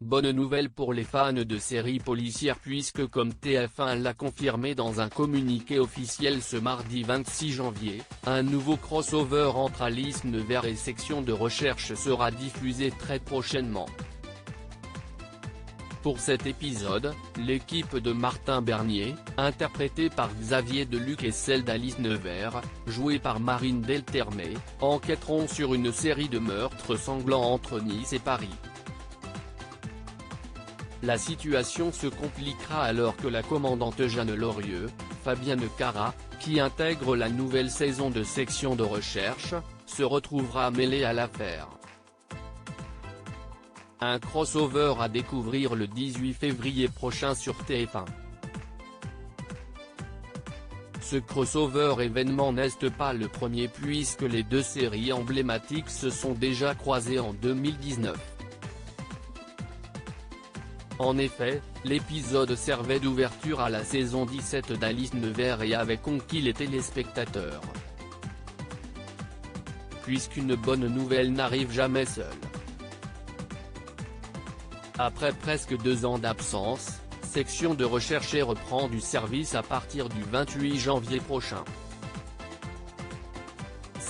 bonne nouvelle pour les fans de séries policières puisque comme TF1 l'a confirmé dans un communiqué officiel ce mardi 26 janvier, un nouveau crossover entre Alice Nevers et Section de recherche sera diffusé très prochainement. Pour cet épisode, l'équipe de Martin Bernier, interprétée par Xavier Deluc et celle d'Alice Nevers, jouée par Marine Delterme, enquêteront sur une série de meurtres sanglants entre Nice et Paris. La situation se compliquera alors que la commandante Jeanne Lorieux, Fabienne Cara, qui intègre la nouvelle saison de Section de recherche, se retrouvera mêlée à l'affaire. Un crossover à découvrir le 18 février prochain sur TF1. Ce crossover événement n'est pas le premier puisque les deux séries emblématiques se sont déjà croisées en 2019. En effet, l'épisode servait d'ouverture à la saison 17 d'Alice Nevers et avait conquis les téléspectateurs. Puisqu'une bonne nouvelle n'arrive jamais seule. Après presque 2 ans d'absence, Section de recherche reprend du service à partir du 28 janvier prochain.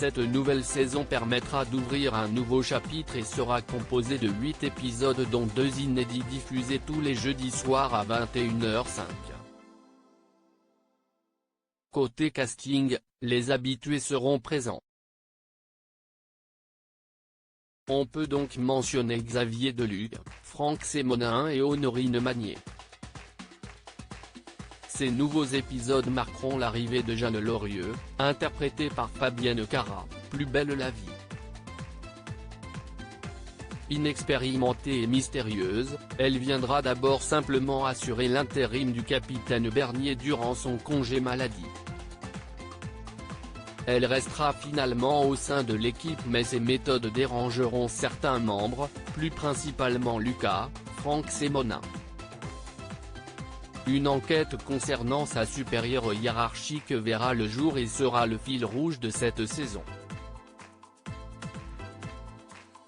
Cette nouvelle saison permettra d'ouvrir un nouveau chapitre et sera composée de 8 épisodes dont 2 inédits diffusés tous les jeudis soirs à 21h05. Côté casting, les habitués seront présents. On peut donc mentionner Xavier Deluc, Franck Sémonin et Honorine Magnier. Ces nouveaux épisodes marqueront l'arrivée de Jeanne Lorieux, interprétée par Fabienne Cara, Plus belle la vie. Inexpérimentée et mystérieuse, elle viendra d'abord simplement assurer l'intérim du capitaine Bernier durant son congé maladie. Elle restera finalement au sein de l'équipe mais ses méthodes dérangeront certains membres, plus principalement Lucas, Franck Sémonin. Une enquête concernant sa supérieure hiérarchique verra le jour et sera le fil rouge de cette saison.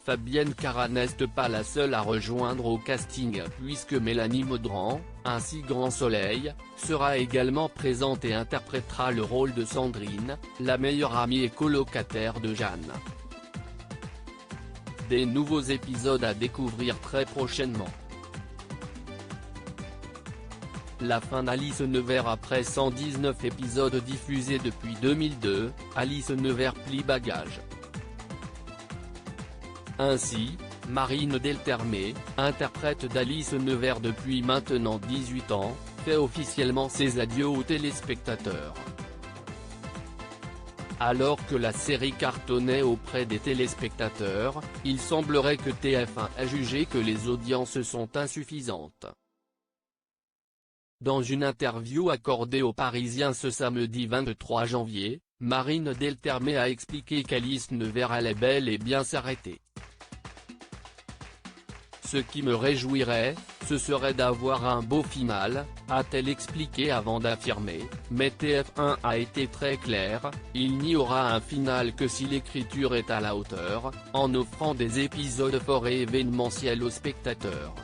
Fabienne Cara n'est pas la seule à rejoindre au casting puisque Mélanie Maudran, ainsi Grand Soleil, sera également présente et interprétera le rôle de Sandrine, la meilleure amie et colocataire de Jeanne. Des nouveaux épisodes à découvrir très prochainement. La fin d'Alice Nevers. Après 119 épisodes diffusés depuis 2002, Alice Nevers plie bagage. Ainsi, Marine Delterme, interprète d'Alice Nevers depuis maintenant 18 ans, fait officiellement ses adieux aux téléspectateurs. Alors que la série cartonnait auprès des téléspectateurs, il semblerait que TF1 ait jugé que les audiences sont insuffisantes. Dans une interview accordée aux Parisiens ce samedi 23 janvier, Marine Delterme a expliqué qu'Alice Nevers allait bel et bien s'arrêter. Ce qui me réjouirait, ce serait d'avoir un beau final, a-t-elle expliqué avant d'affirmer, mais TF1 a été très clair, il n'y aura un final que si l'écriture est à la hauteur, en offrant des épisodes forts et événementiels aux spectateurs.